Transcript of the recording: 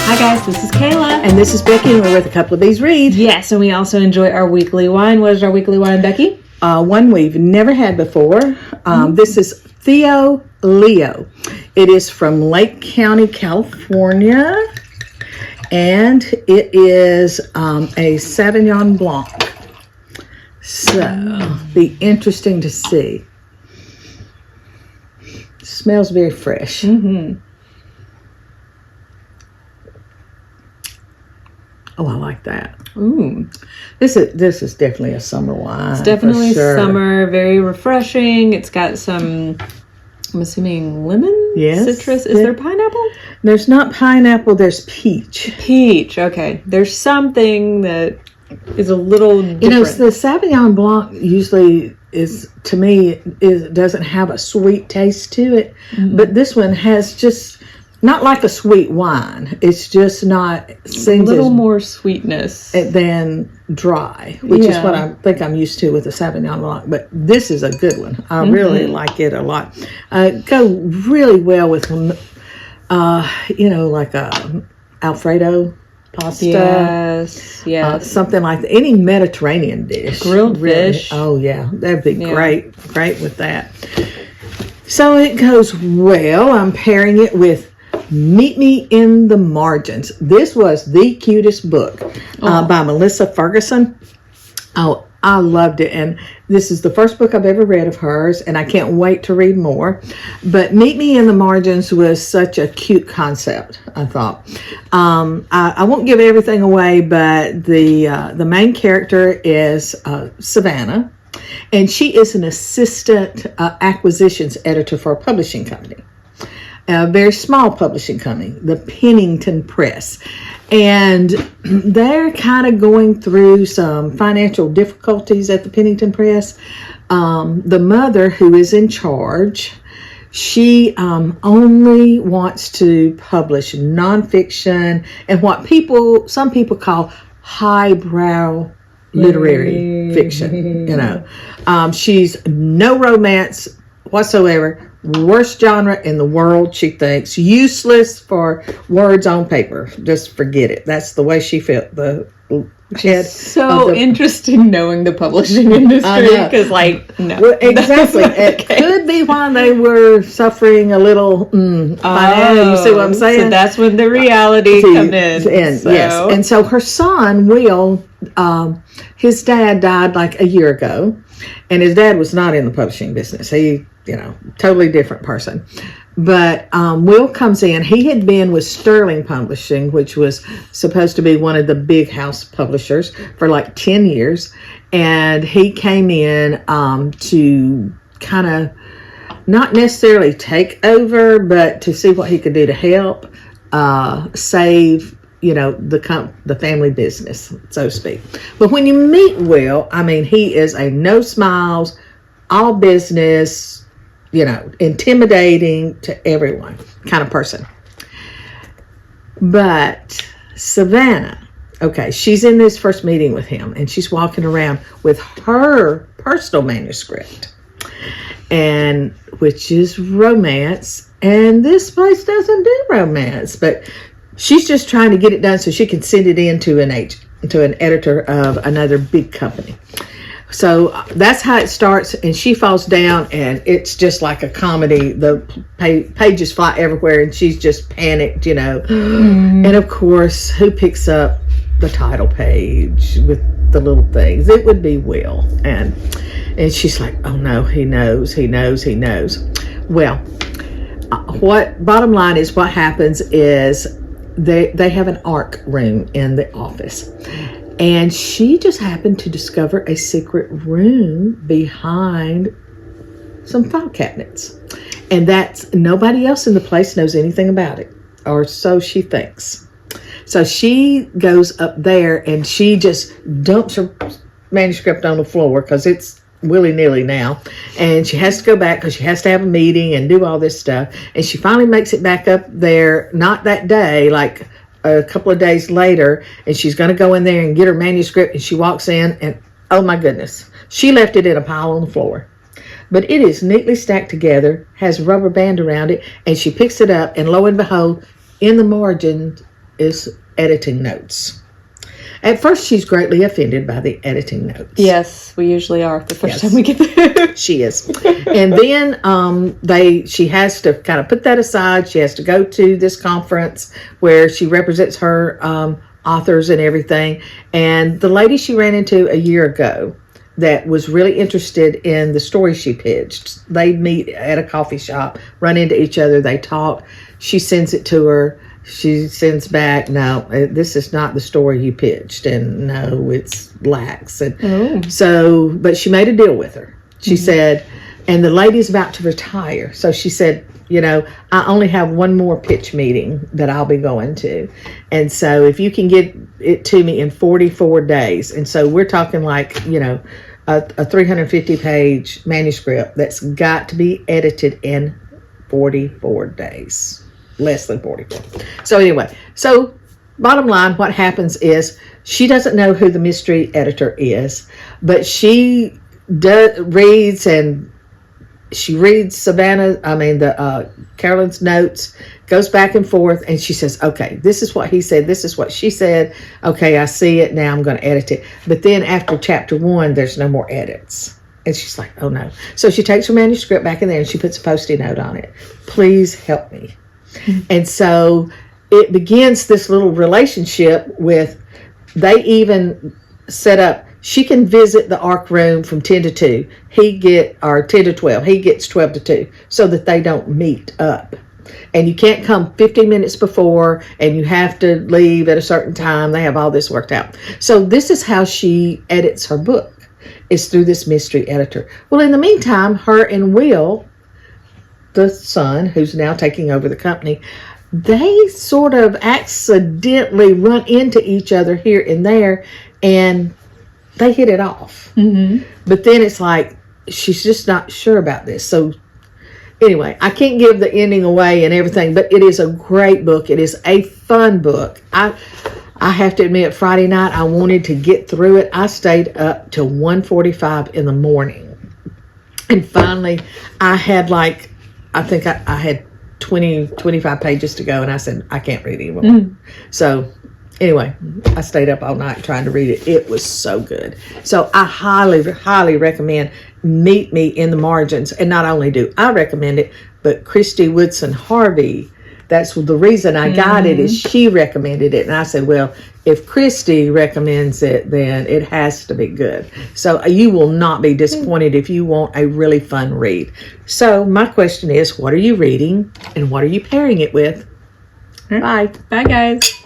Hi guys, this is Kayla. And this is Becky, and we're with a couple of these reads. Yes, and we also enjoy our weekly wine. What is our weekly wine, Becky? One we've never had before. This is Theo Leo. It is from Lake County, California. And it is a Sauvignon Blanc. So, be interesting to see. Smells very fresh. Oh, I like that. Ooh. This is definitely a summer wine. It's definitely for sure. summer, very refreshing. It's got some, I'm assuming, lemon? Yes. Citrus. Is there pineapple? There's not pineapple, there's peach. Peach, okay. There's something that is a little different. You know, the Sauvignon Blanc usually is, to me, doesn't have a sweet taste to it. But this one has just, not like a sweet wine. It's just not, seems a little more sweetness than dry, which is what I think I'm used to with the Sauvignon Blanc. But this is a good one. I really like it a lot. Go really well with, like a Alfredo pasta. Yes. Something like that. Any Mediterranean dish. Grilled fish. Oh, yeah. That'd be great with that. So it goes well. I'm pairing it with Meet Me in the Margins. This was the cutest book by Melissa Ferguson. Oh, I loved it. And this is the first book I've ever read of hers, and I can't wait to read more. But Meet Me in the Margins was such a cute concept, I thought. I won't give everything away, but the main character is Savannah, and she is an assistant acquisitions editor for a publishing company. A very small publishing company, the Pennington Press. And they're kind of going through some financial difficulties at the Pennington Press. The mother, who is in charge, she only wants to publish nonfiction and what some people call highbrow literary fiction. She's no romance whatsoever. Worst genre in the world, she thinks. Useless for words on paper. Just forget it. That's the way she felt. Interesting knowing the publishing industry, because no. Well, exactly. It could be why they were suffering a little. You see what I'm saying? So that's when the reality comes in. Yes. And so her son, Will, his dad died like a year ago, and his dad was not in the publishing business. He, totally different person. But Will comes in. He had been with Sterling Publishing, which was supposed to be one of the big house publishers, for like 10 years. And he came in to kind of not necessarily take over, but to see what he could do to help save, the family business, so to speak. But when you meet Will, he is a no smiles, all business, intimidating to everyone kind of person. But Savannah, she's in this first meeting with him, and she's walking around with her personal manuscript, and which is romance, and this place doesn't do romance, but she's just trying to get it done so she can send it in to an editor of another big company. So that's how it starts, and she falls down, and it's just like a comedy. The pages fly everywhere, and she's just panicked, And of course, who picks up the title page with the little things? It would be Will. And she's like, oh no, he knows. Well, bottom line is what happens is they have an ARC room in the office. And she just happened to discover a secret room behind some file cabinets. And that's, nobody else in the place knows anything about it, or so she thinks. So she goes up there and she just dumps her manuscript on the floor because it's willy-nilly now. And she has to go back because she has to have a meeting and do all this stuff. And she finally makes it back up there, not that day, like a couple of days later, and she's going to go in there and get her manuscript, and she walks in, and oh my goodness, she left it in a pile on the floor. But it is neatly stacked together, has a rubber band around it, and she picks it up, and lo and behold, in the margin is editing notes. At first, she's greatly offended by the editing notes. Yes, we usually are the first time we get there. She is. And then she has to kind of put that aside. She has to go to this conference where she represents her authors and everything. And the lady she ran into a year ago that was really interested in the story she pitched, they meet at a coffee shop, run into each other, they talk. She sends it to her. She sends back, no, this is not the story you pitched, and no, it's lax. And so, but she made a deal with her. She said, and the lady's about to retire. So she said, I only have one more pitch meeting that I'll be going to. And so if you can get it to me in 44 days. And so we're talking like, a 350 page manuscript that's got to be edited in 44 days. Less than 44. So anyway, bottom line, what happens is she doesn't know who the mystery editor is, but she reads Carolyn's notes, goes back and forth, and she says, okay, this is what he said, this is what she said. Okay, I see it, now I'm going to edit it. But then after chapter 1, there's no more edits. And she's like, oh no. So she takes her manuscript back in there and she puts a Post-it note on it. Please help me. And so it begins this little relationship with, they even set up, she can visit the ARC room from 10 to 2. 10 to 12. He gets 12 to 2 so that they don't meet up. And you can't come 15 minutes before and you have to leave at a certain time. They have all this worked out. So this is how she edits her book, is through this mystery editor. Well, in the meantime, her and Will, the son who's now taking over the company, they sort of accidentally run into each other here and there, and they hit it off. But then it's like she's just not sure about this. So anyway, I can't give the ending away and everything, but it is a great book. It is a fun book. I have to admit, Friday night I wanted to get through it. I stayed up till 1:45 in the morning, and finally I had I think I had 25 pages to go, and I said, I can't read anymore. So anyway, I stayed up all night trying to read it. It was so good. So I highly, highly recommend Meet Me in the Margins. And not only do I recommend it, but Christy Woodson Harvey, that's the reason I got it, is she recommended it. And I said, well, if Christy recommends it, then it has to be good. So you will not be disappointed if you want a really fun read. So my question is, what are you reading and what are you pairing it with? Bye. Bye, guys.